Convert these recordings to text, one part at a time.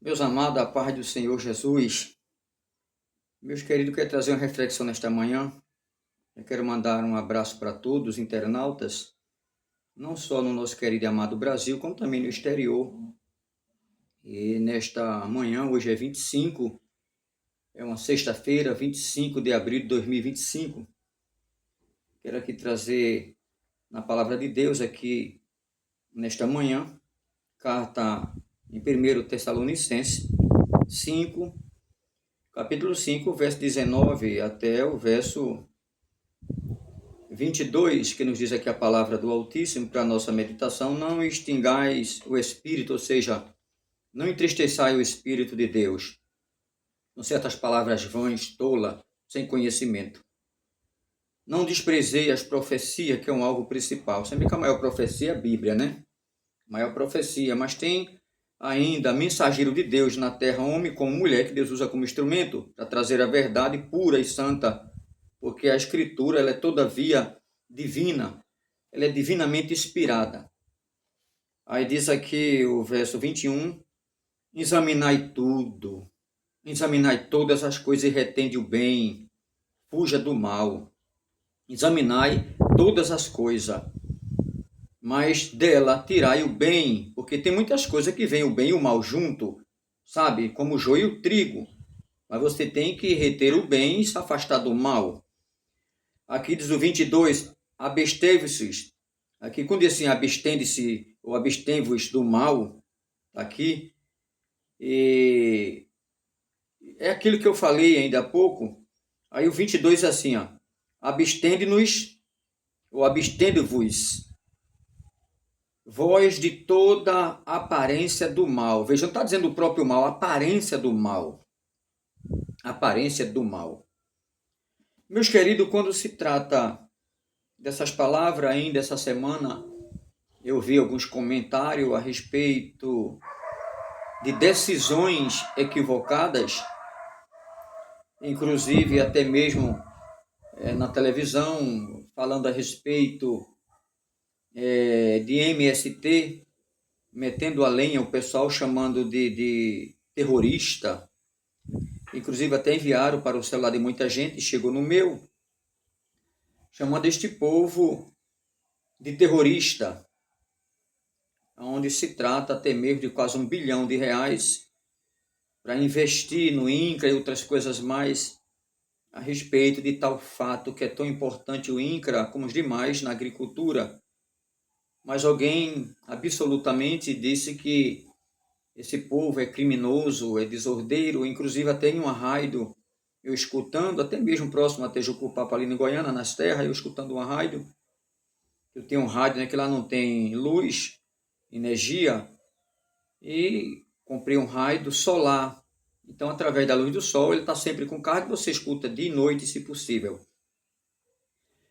Meus amados, a paz do Senhor Jesus, meus queridos, quero trazer uma reflexão nesta manhã. Eu quero mandar um abraço para todos os internautas, não só no nosso querido e amado Brasil, como também no exterior. E nesta manhã, hoje é 25, é uma sexta-feira, 25 de abril de 2025. Quero aqui trazer na palavra de Deus aqui, nesta manhã, carta em 1 Tessalonicenses 5, capítulo 5, verso 19 até o verso 22, que nos diz aqui a palavra do Altíssimo para a nossa meditação: não extingais o Espírito, ou seja, não entristeçai o Espírito de Deus, com certas palavras vãs, tola, sem conhecimento. Não desprezei as profecias, que é um alvo principal. Sempre que a maior profecia é a Bíblia, né? Maior profecia, mas tem ainda mensageiro de Deus na terra, homem como mulher, que Deus usa como instrumento para trazer a verdade pura e santa, porque a Escritura ela é todavia divina, ela é divinamente inspirada. Aí diz aqui o verso 21, examinai tudo, examinai todas as coisas e retende o bem, fuja do mal. Examinai todas as coisas, mas dela tirai o bem, porque tem muitas coisas que vêm o bem e o mal junto, sabe? Como o joio e o trigo. Mas você tem que reter o bem e se afastar do mal. Aqui diz o 22, absteve-se. Aqui quando diz assim, abstende-se ou absteve-vos do mal, aqui, e é aquilo que eu falei ainda há pouco. Aí o 22 é assim, ó, abstende-nos ou abstende-vos, vós de toda aparência do mal. Veja, não está dizendo o próprio mal, aparência do mal. Aparência do mal. Meus queridos, quando se trata dessas palavras ainda essa semana, eu vi alguns comentários a respeito de decisões equivocadas, inclusive até mesmo na televisão, falando a respeito de MST, metendo a lenha, o pessoal chamando de terrorista. Inclusive até enviaram para o celular de muita gente, chegou no meu, chamando este povo de terrorista, onde se trata até mesmo de quase R$ 1 bilhão para investir no INCRA e outras coisas mais a respeito de tal fato que é tão importante o INCRA como os demais na agricultura. Mas alguém absolutamente disse que esse povo é criminoso, é desordeiro, inclusive até em uma rádio, eu escutando, até mesmo próximo a Tejucupapa, ali em Goiânia, nas terras, eu escutando uma rádio, eu tenho um rádio, né, que lá não tem luz, energia, e comprei um rádio solar. Então, através da luz do sol, ele está sempre com carga, você escuta de noite, se possível.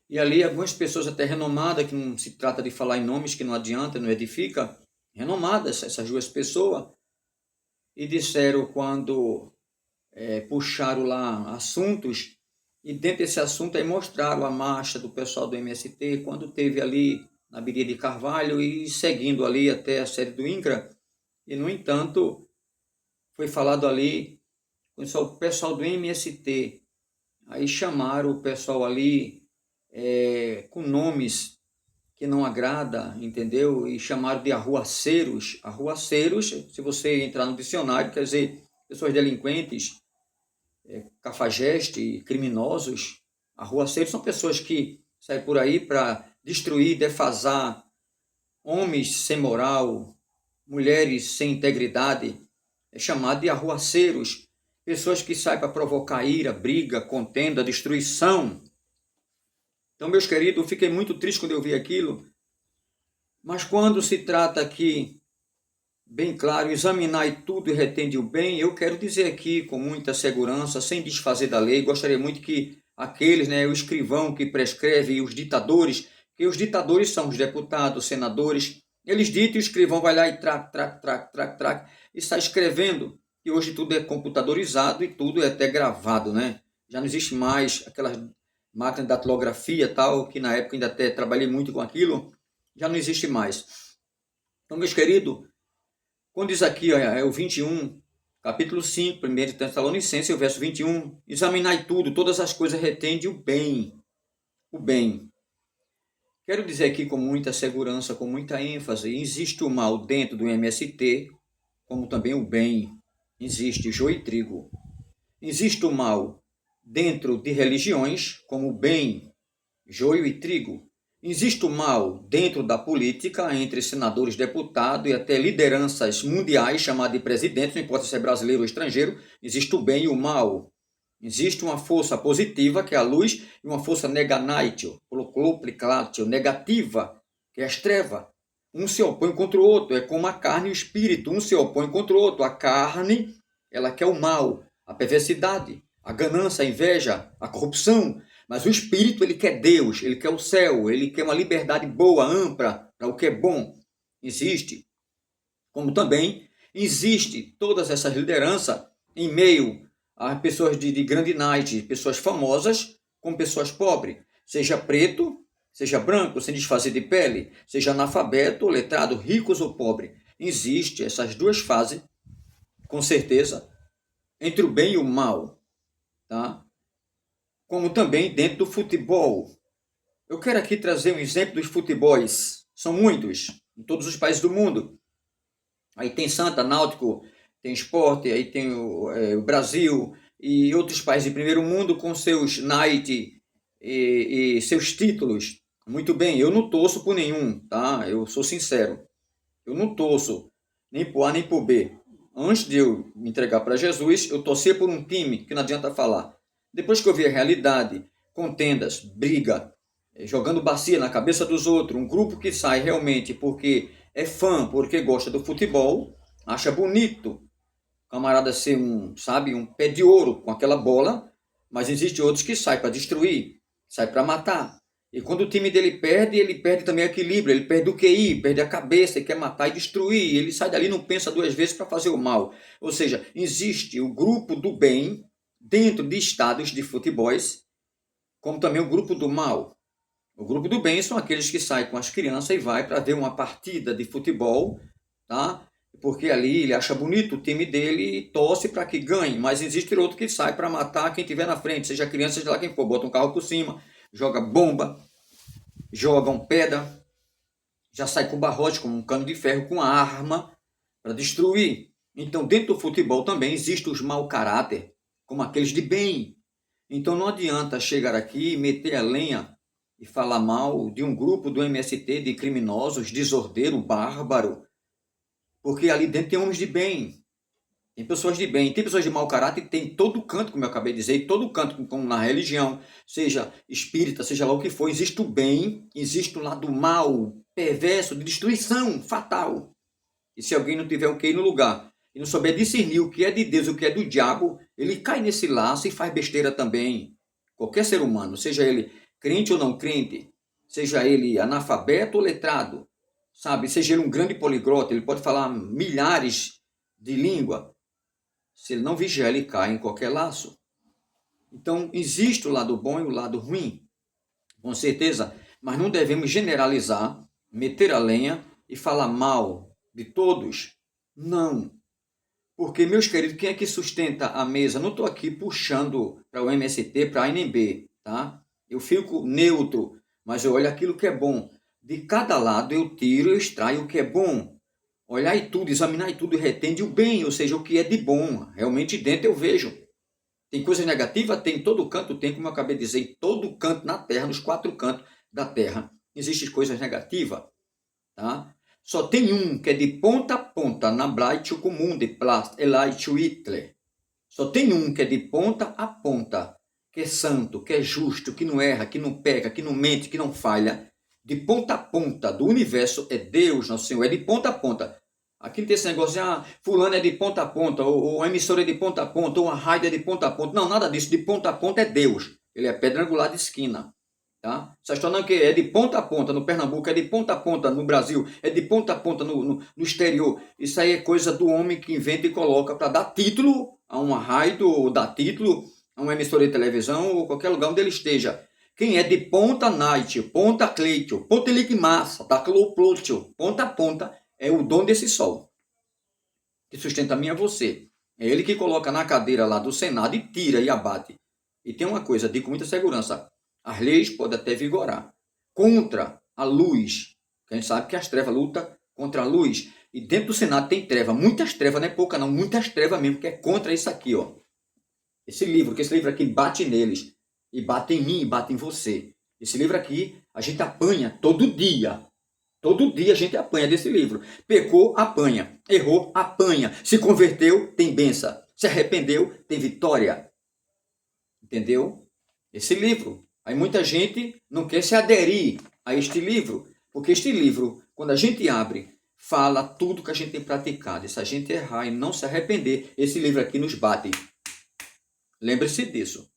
E ali algumas pessoas até renomadas, que não se trata de falar em nomes, que não adianta, não edifica, renomadas, essas duas pessoas, e disseram quando puxaram lá assuntos, e dentro desse assunto aí mostraram a marcha do pessoal do MST, quando teve ali na Avenida de Carvalho e seguindo ali até a sede do INCRA, e no entanto foi falado ali com o pessoal do MST, aí chamaram o pessoal ali com nomes que não agrada, entendeu? E chamaram de arruaceiros. Arruaceiros, se você entrar no dicionário, quer dizer, pessoas delinquentes, cafajeste, criminosos. Arruaceiros são pessoas que saem por aí para destruir, defasar, homens sem moral, mulheres sem integridade. É chamado de arruaceiros. Pessoas que saem para provocar ira, briga, contenda, destruição. Então, meus queridos, eu fiquei muito triste quando eu vi aquilo. Mas quando se trata aqui, bem claro, examinar tudo e retende o bem, eu quero dizer aqui com muita segurança, sem desfazer da lei, gostaria muito que aqueles, o escrivão que prescreve e os ditadores, que os ditadores são os deputados, os senadores, eles ditam e o escrivão vai lá e trac, e está escrevendo, e hoje tudo é computadorizado e tudo é até gravado, né? Já não existe mais aquelas máquinas de datilografia tal, que na época ainda até trabalhei muito com aquilo, já não existe mais. Então, meus queridos, quando diz aqui, é o 21, Capítulo 5, 1 Tessalonicenses, o verso 21. Examinai tudo, todas as coisas retende o bem. O bem. Quero dizer aqui com muita segurança, com muita ênfase, existe o mal dentro do MST, como também o bem. Existe joio e trigo. Existe o mal dentro de religiões, como o bem, joio e trigo. Existe o mal dentro da política, entre senadores, deputados e até lideranças mundiais, chamadas de presidentes, não importa se é brasileiro ou estrangeiro. Existe o bem e o mal. Existe uma força positiva, que é a luz, e uma força negativa, negativa, que é as trevas. Um se opõe contra o outro, é como a carne e o espírito. Um se opõe contra o outro. A carne, ela quer o mal, a perversidade, a ganância, a inveja, a corrupção. Mas o espírito, ele quer Deus, ele quer o céu, ele quer uma liberdade boa, ampla, para o que é bom. Existe. Como também existe todas essas lideranças em meio a pessoas de grande night, pessoas famosas com pessoas pobres, seja preto, seja branco, sem desfazer de pele, seja analfabeto ou letrado, ricos ou pobres. Existe essas duas fases, com certeza, entre o bem e o mal, tá? Como também dentro do futebol. Eu quero aqui trazer um exemplo dos futebols. São muitos, em todos os países do mundo. Aí tem Santa, Náutico, tem Sport, aí tem o Brasil e outros países de primeiro mundo com seus night e seus títulos. Muito bem, eu não torço por nenhum, tá? Eu sou sincero. Eu não torço nem por A nem por B. Antes de eu me entregar para Jesus, eu torcia por um time, que não adianta falar. Depois que eu vi a realidade, contendas, briga, jogando bacia na cabeça dos outros, um grupo que sai realmente porque é fã, porque gosta do futebol, acha bonito o camarada ser um pé de ouro com aquela bola, mas existe outros que saem para destruir, saem para matar. E quando o time dele perde, ele perde também o equilíbrio, ele perde o QI, perde a cabeça, ele quer matar e destruir, ele sai dali e não pensa duas vezes para fazer o mal. Ou seja, existe o grupo do bem dentro de estádios de futebols, como também o grupo do mal. O grupo do bem são aqueles que saem com as crianças e vai para ver uma partida de futebol, tá? Porque ali ele acha bonito o time dele e torce para que ganhe. Mas existe outro que sai para matar quem tiver na frente, seja criança, seja lá quem for. Bota um carro por cima, joga bomba, jogam pedra, já sai com barrote, com um cano de ferro, com arma para destruir. Então, dentro do futebol também existem os mau caráter, como aqueles de bem. Então, não adianta chegar aqui e meter a lenha e falar mal de um grupo do MST de criminosos, desordeiro, bárbaro, porque ali dentro tem homens de bem, tem pessoas de bem, tem pessoas de mau caráter, tem todo canto, como eu acabei de dizer, todo canto, como na religião, seja espírita, seja lá o que for, existe o bem, existe o lado mal, perverso, de destruição, fatal. E se alguém não tiver o que ir no lugar, e não souber discernir o que é de Deus e o que é do diabo, ele cai nesse laço e faz besteira também. Qualquer ser humano, seja ele crente ou não crente, seja ele analfabeto ou letrado, sabe? Seja ele um grande poliglota, ele pode falar milhares de línguas. Se ele não vigiar, ele cai em qualquer laço. Então, existe o lado bom e o lado ruim, com certeza, mas não devemos generalizar, meter a lenha e falar mal de todos. Não. Porque, meus queridos, quem é que sustenta a mesa? Não estou aqui puxando para o MST, para a ANB, tá? Eu fico neutro, mas eu olho aquilo que é bom. De cada lado eu tiro, eu extraio o que é bom. Olhar e tudo, examinar e tudo, retende o bem, ou seja, o que é de bom. Realmente dentro eu vejo. Tem coisas negativas? Tem, em todo canto tem, como eu acabei de dizer, em todo canto na Terra, nos quatro cantos da Terra, existem coisas negativas, tá? Só tem um que é de ponta a ponta, na Breite comum de Plast, Elite Hitler. Só tem um que é de ponta a ponta, que é santo, que é justo, que não erra, que não peca, que não mente, que não falha. De ponta a ponta do universo é Deus, nosso Senhor, é de ponta a ponta. Aqui não tem esse negócio de, fulano é de ponta a ponta, ou a emissora é de ponta a ponta, ou a rádio é de ponta a ponta. Não, nada disso. De ponta a ponta é Deus. Ele é pedra angular de esquina. Tá? Essa história não é de ponta a ponta no Pernambuco, é de ponta a ponta no Brasil, é de ponta a ponta no exterior. Isso aí é coisa do homem que inventa e coloca para dar título a uma rádio, ou dar título a uma emissora de televisão, ou qualquer lugar onde ele esteja. Quem é de ponta night, ponta cleitio, ponta massa, da cloplotio, ponta a ponta, é o dono desse sol, que sustenta a mim e a você. É ele que coloca na cadeira lá do Senado e tira e abate. E tem uma coisa, digo com muita segurança, as leis podem até vigorar contra a luz, que a gente sabe que as trevas lutam contra a luz, e dentro do Senado tem treva, muitas trevas, não é pouca não, muitas trevas mesmo, que é contra isso aqui, ó. Esse livro, que esse livro aqui bate neles, e bate em mim, e bate em você. Esse livro aqui, a gente apanha todo dia. Todo dia a gente apanha desse livro. Pecou, apanha. Errou, apanha. Se converteu, tem bênção. Se arrependeu, tem vitória. Entendeu? Esse livro. Aí muita gente não quer se aderir a este livro, porque este livro, quando a gente abre, fala tudo que a gente tem praticado. E se a gente errar e não se arrepender, esse livro aqui nos bate. Lembre-se disso.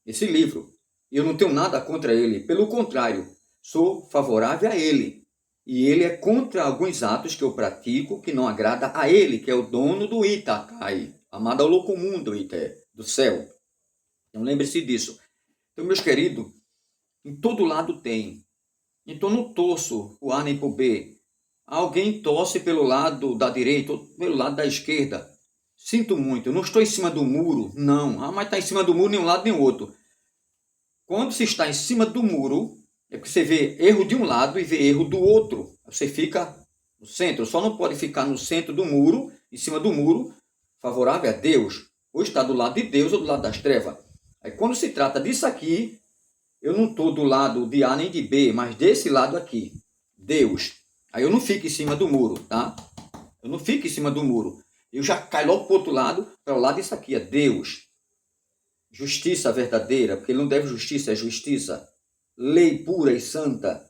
Esse livro, eu não tenho nada contra ele. Pelo contrário, sou favorável a ele. E ele é contra alguns atos que eu pratico que não agrada a ele, que é o dono do Itacai, amado ao louco mundo, Ité, do céu. Então lembre-se disso. Então, meus queridos, em todo lado tem. Então não torço o A nem para o B. Alguém torce pelo lado da direita ou pelo lado da esquerda. Sinto muito, eu não estou em cima do muro, não. Ah, mas está em cima do muro nem um lado nem o outro. Quando se está em cima do muro, é porque você vê erro de um lado e vê erro do outro. Você fica no centro. Só não pode ficar no centro do muro, em cima do muro, favorável a Deus. Ou está do lado de Deus ou do lado das trevas. Aí quando se trata disso aqui, eu não estou do lado de A nem de B, mas desse lado aqui. Deus. Aí eu não fico em cima do muro, tá? Eu não fico em cima do muro. Eu já caio logo para o outro lado, para o lado disso aqui, é Deus. Justiça verdadeira, porque ele não deve justiça, é justiça. Lei pura e santa.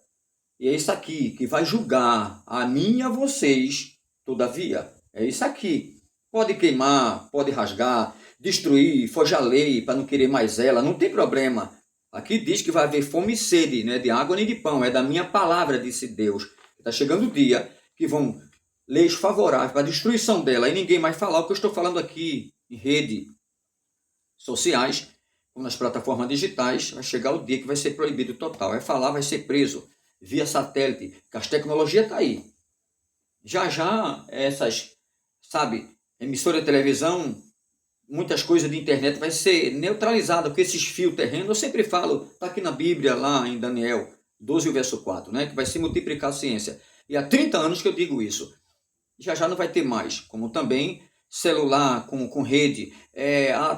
E é isso aqui que vai julgar a mim e a vocês, todavia. É isso aqui. Pode queimar, pode rasgar, destruir, foge a lei para não querer mais ela, não tem problema. Aqui diz que vai haver fome e sede, não é de água nem de pão, é da minha palavra, disse Deus. Está chegando o dia que vão leis favoráveis para a destruição dela, e ninguém mais falar o que eu estou falando aqui em rede sociais, ou nas plataformas digitais. Vai chegar o dia que vai ser proibido total. Vai falar, vai ser preso via satélite, que as tecnologias estão aí. Já já essas, sabe, emissora de televisão, muitas coisas de internet vai ser neutralizada, porque esses fios terrenos, eu sempre falo, está aqui na Bíblia, lá em Daniel 12, verso 4, né, que vai se multiplicar a ciência. E há 30 anos que eu digo isso. Já já não vai ter mais, como também celular com rede,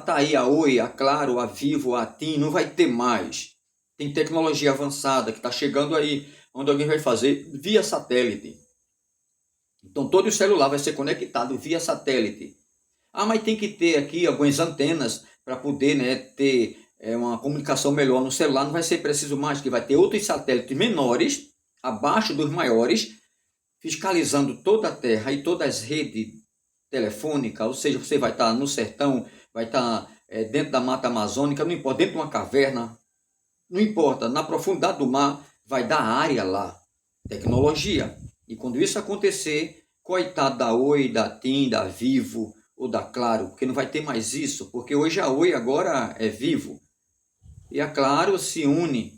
tá aí a Oi, a Claro, a Vivo, a TIM, não vai ter mais. Tem tecnologia avançada que está chegando aí, onde alguém vai fazer via satélite. Então todo o celular vai ser conectado via satélite. Ah, mas tem que ter aqui algumas antenas para poder, né, ter uma comunicação melhor no celular. Não vai ser preciso mais, que vai ter outros satélites menores, abaixo dos maiores, fiscalizando toda a Terra e todas as redes telefônicas. Ou seja, você vai estar no sertão, vai estar dentro da mata amazônica, não importa, dentro de uma caverna, não importa, na profundidade do mar, vai dar área lá, tecnologia. E quando isso acontecer, coitado da Oi, da TIM, da Vivo ou da Claro, porque não vai ter mais isso, porque hoje a Oi agora é Vivo. E a Claro se une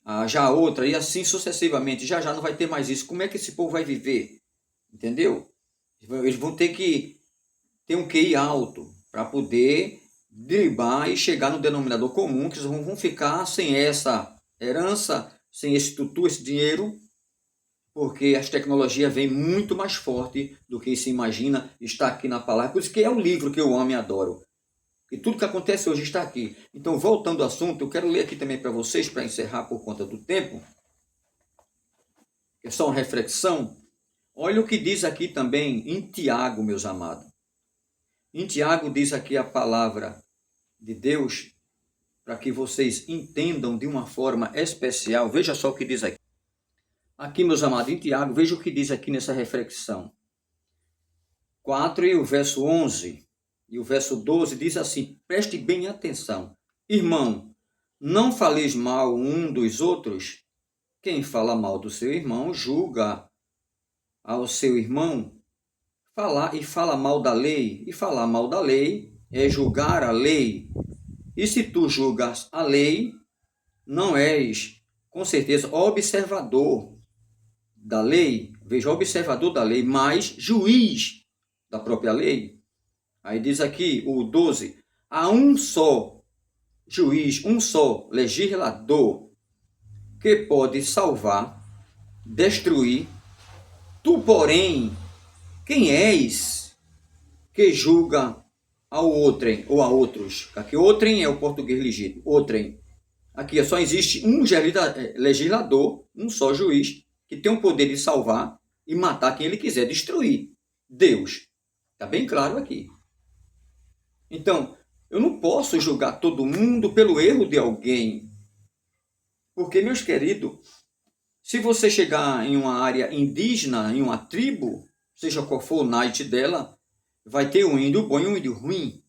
a já a outra, e assim sucessivamente. Já já não vai ter mais isso. Como é que esse povo vai viver? Entendeu? Eles vão ter que ter um QI alto para poder driblar e chegar no denominador comum, que eles vão ficar sem essa herança, sem esse tutu, esse dinheiro, porque as tecnologias vêm muito mais forte do que se imagina, está aqui na palavra. Por isso que é um livro que eu amo e adoro. E tudo que acontece hoje está aqui. Então, voltando ao assunto, eu quero ler aqui também para vocês, para encerrar por conta do tempo. É só uma reflexão. Olha o que diz aqui também em Tiago, meus amados. Em Tiago diz aqui a palavra de Deus, para que vocês entendam de uma forma especial. Veja só o que diz aqui. Aqui, meus amados, em Tiago, veja o que diz aqui nessa reflexão. 4 e o verso 11 e o verso 12 diz assim, preste bem atenção. Irmão, não faleis mal um dos outros. Quem fala mal do seu irmão, julga ao seu irmão. Fala mal da lei. E falar mal da lei é julgar a lei. E se tu julgas a lei, não és, com certeza, observador da lei. Veja, observador da lei, mas juiz da própria lei. Aí diz aqui o 12: há um só juiz, um só legislador que pode salvar, destruir. Tu, porém, quem és que julga ao outrem ou a outros? Aqui, outrem é o português legítimo. Outrem. Aqui só existe um legislador, um só juiz, que tem o poder de salvar e matar quem ele quiser, destruir. Deus. Está bem claro aqui. Então, eu não posso julgar todo mundo pelo erro de alguém. Porque, meus queridos, se você chegar em uma área indígena, em uma tribo, seja qual for o night dela, vai ter um índio bom e um índio ruim.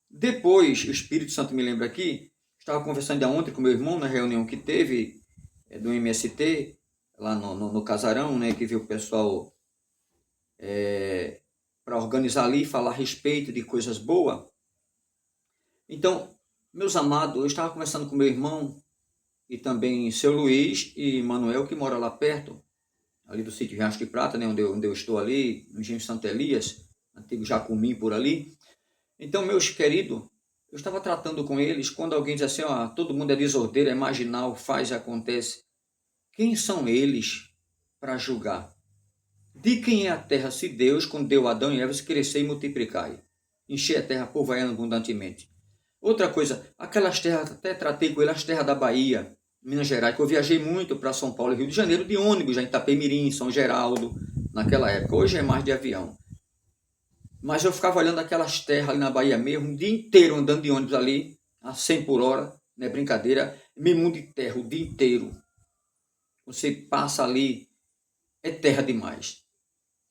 Depois, o Espírito Santo me lembra aqui, estava conversando ontem com meu irmão na reunião que teve do MST, lá no casarão, né, que viu o pessoal para organizar ali, falar a respeito de coisas boas. Então, meus amados, eu estava conversando com meu irmão e também seu Luiz e Manuel, que mora lá perto, ali do sítio Riacho de Prata, né, onde eu estou ali, no Engenho Santo Elias, antigo Jacumim por ali. Então, meus queridos, eu estava tratando com eles, quando alguém diz assim, ó, todo mundo é desordeiro, é marginal, faz e acontece. Quem são eles para julgar? De quem é a terra se Deus, quando deu a Adão e Eva, se crescer e multiplicar? Encher a terra povoando abundantemente. Outra coisa, aquelas terras, até tratei com ele, as terras da Bahia, Minas Gerais, que eu viajei muito para São Paulo e Rio de Janeiro de ônibus, já em Itapemirim, São Geraldo, naquela época. Hoje é mais de avião. Mas eu ficava olhando aquelas terras ali na Bahia mesmo, o dia inteiro andando de ônibus ali, a 100 por hora, não é brincadeira, meio mundo de terra o dia inteiro. Você passa ali, é terra demais.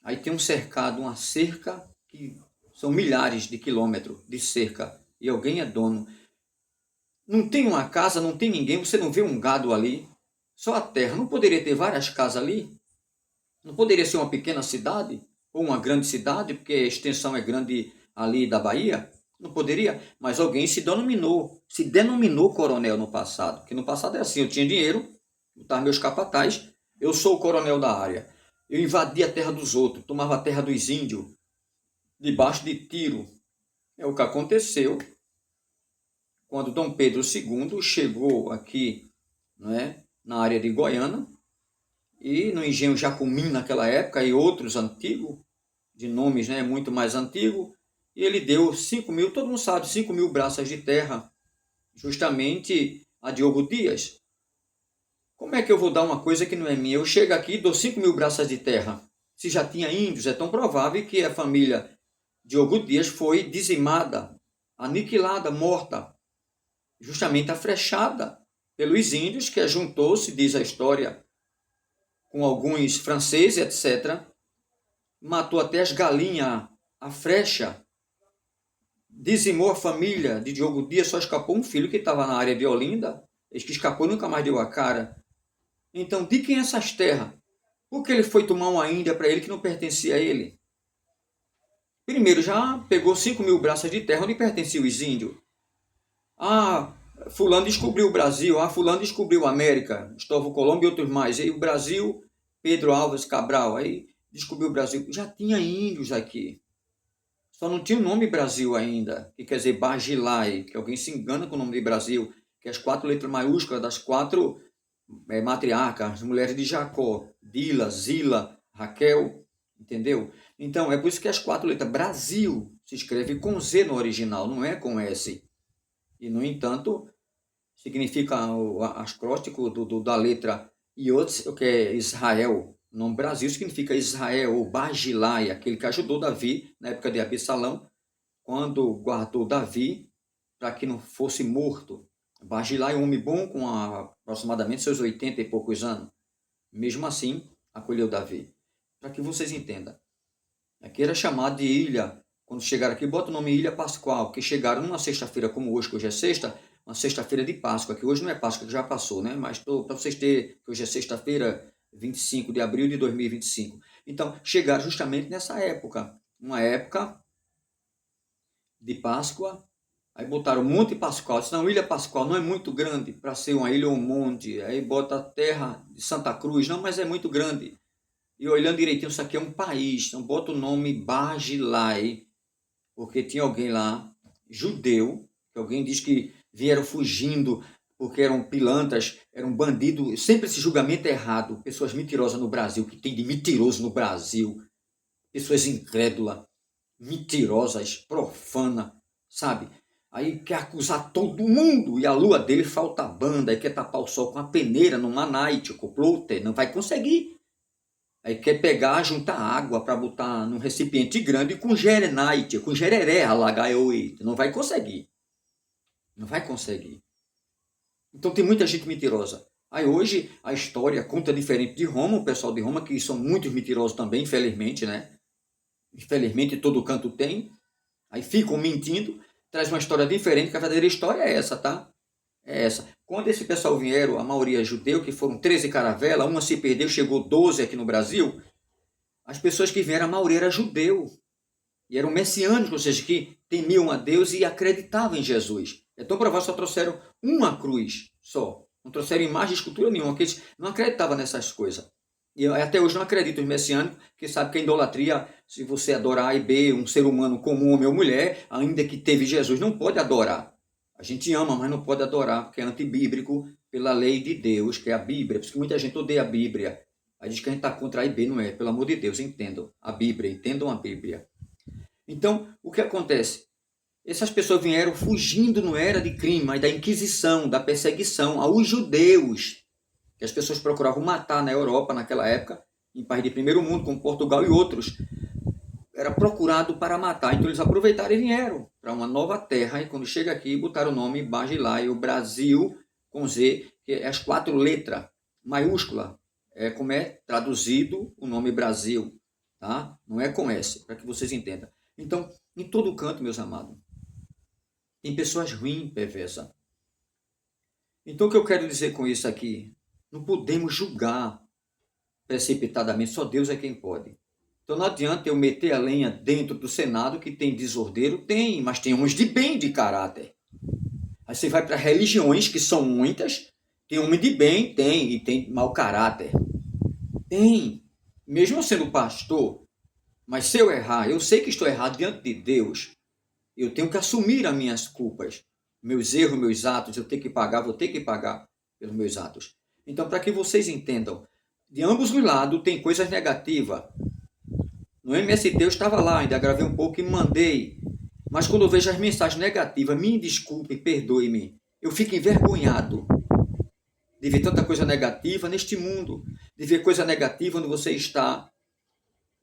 Aí tem um cercado, uma cerca, que são milhares de quilômetros de cerca, e alguém é dono. Não tem uma casa, não tem ninguém, você não vê um gado ali, só a terra. Não poderia ter várias casas ali? Não poderia ser uma pequena cidade? Ou uma grande cidade, porque a extensão é grande ali da Bahia? Não poderia, mas alguém se denominou coronel no passado. Que no passado é assim, eu tinha dinheiro, botava meus capatazes, eu sou o coronel da área. Eu invadia a terra dos outros, tomava a terra dos índios, debaixo de tiro. É o que aconteceu quando Dom Pedro II chegou aqui, né, na área de Goiânia, e no engenho Jacumim naquela época, e outros antigos, de nomes, né, muito mais antigos, e ele deu 5 mil, todo mundo sabe, 5 mil braças de terra, justamente a Diogo Dias. Como é que eu vou dar uma coisa que não é minha? Eu chego aqui e dou 5 mil braças de terra. Se já tinha índios, é tão provável que a família Diogo Dias foi dizimada, aniquilada, morta, justamente afrechada pelos índios, que juntou-se, diz a história, com alguns franceses, etc., matou até as galinhas, a frecha, dizimou a família de Diogo Dias, só escapou um filho que estava na área de Olinda, esse que escapou nunca mais deu a cara. Então, de quem é essas terras? Por que ele foi tomar uma Índia para ele que não pertencia a ele? Primeiro, já pegou 5 mil braças de terra onde pertenciam os índios. Ah, fulano descobriu o Brasil, fulano descobriu a América, Cristóvão Colombo e outros mais. E o Brasil, Pedro Álvares Cabral, aí descobriu o Brasil. Já tinha índios aqui. Só não tinha o nome Brasil ainda, que quer dizer Bagilai, que alguém se engana com o nome de Brasil, que é as 4 letras maiúsculas das 4 matriarcas, as mulheres de Jacó, Bila, Zila, Raquel, entendeu? Então, é por isso que as 4 letras Brasil se escreve com Z no original, não é com S. E, no entanto, significa acróstico da letra Iotz, que é Israel. O nome Brasil significa Israel, ou Bagilai, aquele que ajudou Davi na época de Absalão, quando guardou Davi para que não fosse morto. Bagilai, um homem bom com aproximadamente seus 80 e poucos anos. Mesmo assim, acolheu Davi. Para que vocês entendam. Aqui era chamado de ilha. Quando chegaram aqui, bota o nome Ilha Pascoal, que chegaram numa sexta-feira como hoje, que hoje é sexta, uma sexta-feira de Páscoa, que hoje não é Páscoa, que já passou, né? Mas para vocês terem, que hoje é sexta-feira, 25 de abril de 2025. Então, chegaram justamente nessa época, uma época de Páscoa, aí botaram Monte Pascoal, senão Ilha Pascoal não é muito grande para ser uma ilha ou um monte, aí bota a terra de Santa Cruz, não, mas é muito grande. E olhando direitinho, isso aqui é um país, então bota o nome Bagilai, porque tinha alguém lá, judeu, que alguém diz que vieram fugindo porque eram pilantras, eram bandidos, sempre esse julgamento é errado, pessoas mentirosas no Brasil, que tem de mentiroso no Brasil, pessoas incrédulas, mentirosas, profanas, sabe? Aí quer acusar todo mundo, e a lua dele falta banda, aí quer tapar o sol com a peneira numa night, complote, não vai conseguir. Aí quer pegar, juntar água para botar num recipiente grande com gerenite, com gereré, alagar não vai conseguir. Não vai conseguir. Então tem muita gente mentirosa. Aí hoje a história conta diferente de Roma, o pessoal de Roma, que são muitos mentirosos também, infelizmente, né? Infelizmente todo canto tem. Aí ficam mentindo, traz uma história diferente, que a verdadeira história é essa, tá? É essa. Quando esse pessoal vieram, a maioria é judeu, que foram 13 caravelas, uma se perdeu, chegou 12 aqui no Brasil, as pessoas que vieram, a maioria era judeu. E eram messiânicos, ou seja, que temiam a Deus e acreditavam em Jesus. Então, para só trouxeram uma cruz só. Não trouxeram imagem de escultura nenhuma, porque eles não acreditavam nessas coisas. E até hoje não acredito nos messiânicos, que sabe que a idolatria, se você adorar A e B, um ser humano como homem ou mulher, ainda que teve Jesus, não pode adorar. A gente ama, mas não pode adorar, porque é antibíblico pela lei de Deus, que é a Bíblia. Por isso que muita gente odeia a Bíblia. Aí diz que a gente está contra A e B, não é? Pelo amor de Deus, entendam a Bíblia, entendam a Bíblia. Então, o que acontece? Essas pessoas vieram fugindo não era de crime, mas da Inquisição, da perseguição aos judeus, que as pessoas procuravam matar na Europa naquela época, em países de primeiro mundo, como Portugal e outros. Era procurado para matar. Então eles aproveitaram e vieram para uma nova terra, e quando chega aqui, botaram o nome Bajilai, o Brasil, com Z, que é as 4 letras, maiúscula, é como é traduzido o nome Brasil, tá? Não é com S, para que vocês entendam. Então, em todo canto, meus amados, tem pessoas ruins, perversas. Então, o que eu quero dizer com isso aqui? Não podemos julgar precipitadamente, só Deus é quem pode. Então, não adianta eu meter a lenha dentro do Senado, que tem desordeiro, tem, mas tem uns de bem de caráter. Aí você vai para religiões, que são muitas, tem homem de bem, tem, e tem mau caráter. Tem. Mesmo eu sendo pastor, mas se eu errar, eu sei que estou errado diante de Deus, eu tenho que assumir as minhas culpas, meus erros, meus atos, eu tenho que pagar, vou ter que pagar pelos meus atos. Então, para que vocês entendam, de ambos os lados tem coisas negativas. No MST eu estava lá, ainda gravei um pouco e mandei. Mas quando eu vejo as mensagens negativas, me desculpe, perdoe-me, eu fico envergonhado de ver tanta coisa negativa neste mundo, de ver coisa negativa onde você está,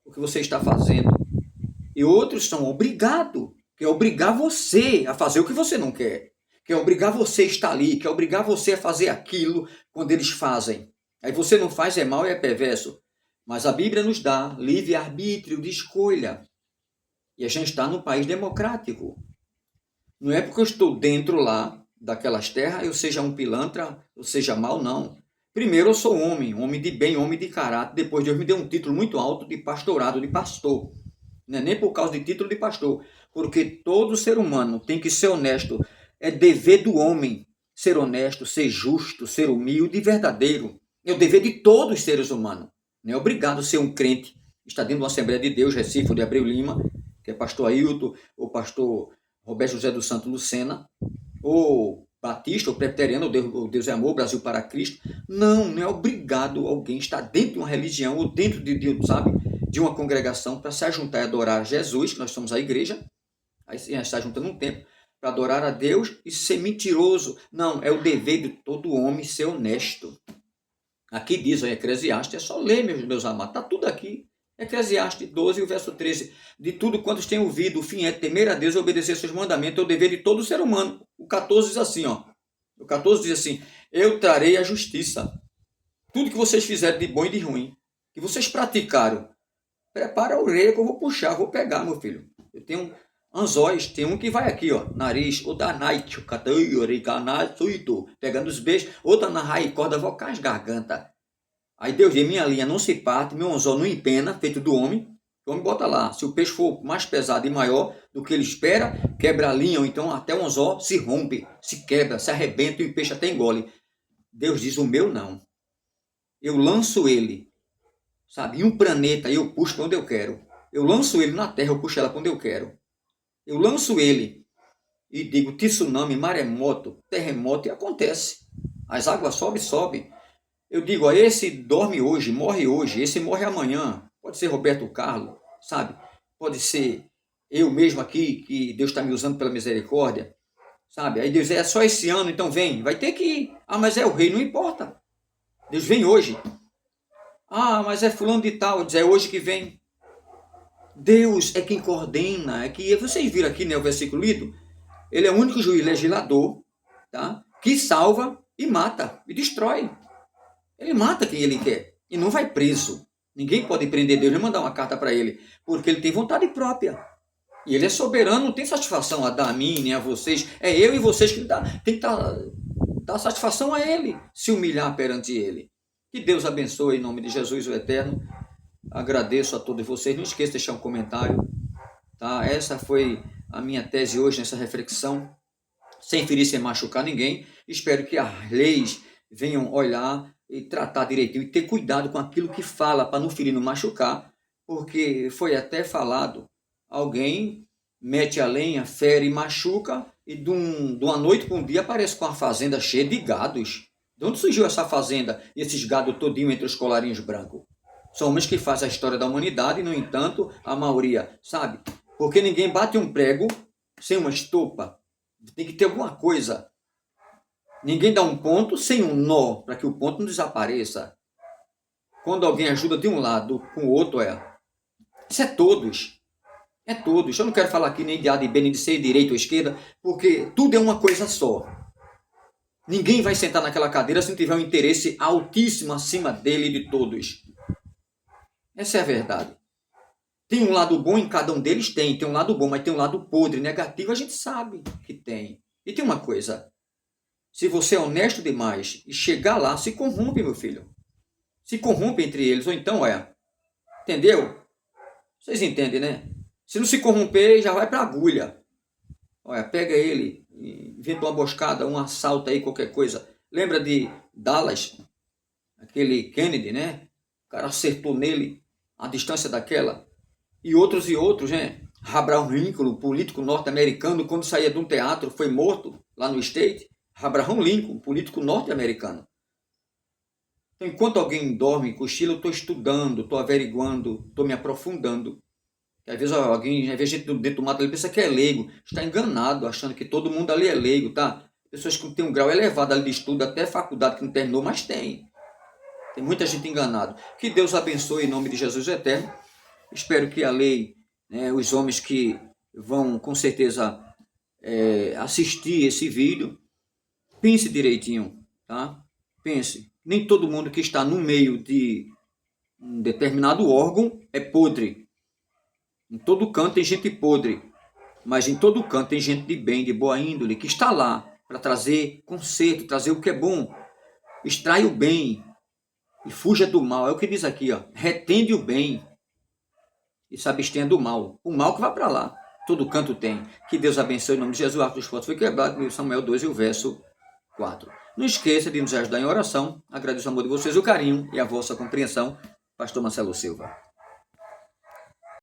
o que você está fazendo. E outros são obrigados, que é obrigar você a fazer o que você não quer, que é obrigar você a estar ali, que é obrigar você a fazer aquilo quando eles fazem. Aí você não faz, é mal e é perverso. Mas a Bíblia nos dá livre-arbítrio de escolha. E a gente está num país democrático. Não é porque eu estou dentro lá daquelas terras, eu seja um pilantra, eu seja mal, não. Primeiro eu sou homem de bem, homem de caráter. Depois Deus me deu um título muito alto de pastorado, de pastor. Não é nem por causa de título de pastor, porque todo ser humano tem que ser honesto. É dever do homem ser honesto, ser justo, ser humilde e verdadeiro. É o dever de todos os seres humanos. Não é obrigado a ser um crente, estar dentro de uma Assembleia de Deus, Recife, de Abreu Lima, que é pastor Ailton, ou pastor Roberto José do Santo Lucena, ou batista, ou presbiteriano, ou Deus é amor, Brasil para Cristo. Não é obrigado alguém estar dentro de uma religião, ou dentro sabe, de uma congregação para se ajuntar e adorar Jesus, que nós somos a igreja, aí a gente está juntando um tempo, para adorar a Deus e ser mentiroso. Não, é o dever de todo homem ser honesto. Aqui diz em Eclesiastes, é só ler, meus amados, está tudo aqui. Eclesiastes 12, o verso 13. De tudo quantos têm ouvido, o fim é temer a Deus e obedecer seus mandamentos, é o dever de todo ser humano. O 14 diz assim, ó. O 14 diz assim, eu trarei a justiça. Tudo que vocês fizeram de bom e de ruim, que vocês praticaram, prepara a orelha que eu vou puxar, vou pegar, meu filho. Eu tenho anzóis, tem um que vai aqui, ó, nariz, ou da night, pegando os beijos, outra na raiz, corda vocais, garganta. Aí Deus diz, minha linha não se parte, meu anzol não empena, feito do homem. O homem bota lá, se o peixe for mais pesado e maior do que ele espera, quebra a linha, ou então até o anzol se rompe, se quebra, se arrebenta e o peixe até engole. Deus diz, o meu não. Eu lanço ele, sabe, em um planeta, eu puxo para onde eu quero. Eu lanço ele na terra, eu puxo ela para onde eu quero. Eu lanço ele e digo tsunami, maremoto, terremoto, e acontece. As águas sobem. Eu digo, ó, esse dorme hoje, esse morre amanhã. Pode ser Roberto Carlos, sabe? Pode ser eu mesmo aqui, que Deus está me usando pela misericórdia, sabe? Aí Deus é só esse ano, então vem. Vai ter que ir. Ah, mas é o rei, não importa. Deus vem hoje. Ah, mas é fulano de tal. Diz, é hoje que vem. Deus é quem coordena. É que vocês viram aqui, né, o versículo lido? Ele é o único juiz legislador, tá? Que salva e mata e destrói. Ele mata quem ele quer e não vai preso. Ninguém pode prender Deus e mandar uma carta para ele, porque ele tem vontade própria. E ele é soberano, não tem satisfação a dar a mim nem a vocês. É eu e vocês que tem que dar satisfação a ele, se humilhar perante ele. Que Deus abençoe em nome de Jesus o Eterno. Agradeço a todos vocês. Não esqueça de deixar um comentário. Tá? Essa foi a minha tese hoje nessa reflexão. Sem ferir, sem machucar ninguém. Espero que as leis venham olhar e tratar direitinho e ter cuidado com aquilo que fala para não ferir, não machucar, porque foi até falado, alguém mete a lenha, fere e machuca, e de uma noite para um dia aparece com a fazenda cheia de gados. De onde surgiu essa fazenda e esses gados todinho entre os colarinhos brancos? São homens que fazem a história da humanidade, e, no entanto, a maioria, sabe? Porque ninguém bate um prego sem uma estopa. Tem que ter alguma coisa. Ninguém dá um ponto sem um nó, para que o ponto não desapareça. Quando alguém ajuda de um lado com o outro, isso é todos. É todos. Eu não quero falar aqui nem de A, de B, nem de C, direita ou esquerda, porque tudo é uma coisa só. Ninguém vai sentar naquela cadeira se não tiver um interesse altíssimo acima dele e de todos. Essa é a verdade. Tem um lado bom em cada um deles? Tem um lado bom, mas tem um lado podre, negativo, a gente sabe que tem. E tem uma coisa, se você é honesto demais e chegar lá, se corrompe, meu filho. Se corrompe entre eles, ou então, entendeu? Vocês entendem, né? Se não se corromper, já vai para a agulha. Olha, pega ele, inventa uma emboscada, um assalto aí, qualquer coisa. Lembra de Dallas? Aquele Kennedy, né? O cara acertou nele a distância daquela. E outros, né? Abraham Lincoln, político norte-americano, quando saía de um teatro, foi morto lá no State. Abraham Lincoln, político norte-americano. Então, enquanto alguém dorme, cochila, eu estou estudando, estou averiguando, estou me aprofundando. Às vezes alguém, às vezes gente dentro do mato ele pensa que é leigo, está enganado, achando que todo mundo ali é leigo, tá? Pessoas que têm um grau elevado ali de estudo, até faculdade que não terminou, mas tem. Tem muita gente enganada. Que Deus abençoe em nome de Jesus Eterno. Espero que a lei, né, os homens que vão com certeza assistir esse vídeo, pense direitinho, tá? Pense. Nem todo mundo que está no meio de um determinado órgão é podre. Em todo canto tem gente podre, mas em todo canto tem gente de bem, de boa índole, que está lá para trazer conserto, trazer o que é bom. Extrai o bem e fuja do mal. É o que diz aqui, retende o bem e se abstenha do mal. O mal que vai para lá. Todo canto tem. Que Deus abençoe em nome de Jesus. O arco dos pontos foi quebrado. Samuel 2 e o verso 4. Não esqueça de nos ajudar em oração. Agradeço o amor de vocês, o carinho e a vossa compreensão. Pastor Marcelo Silva.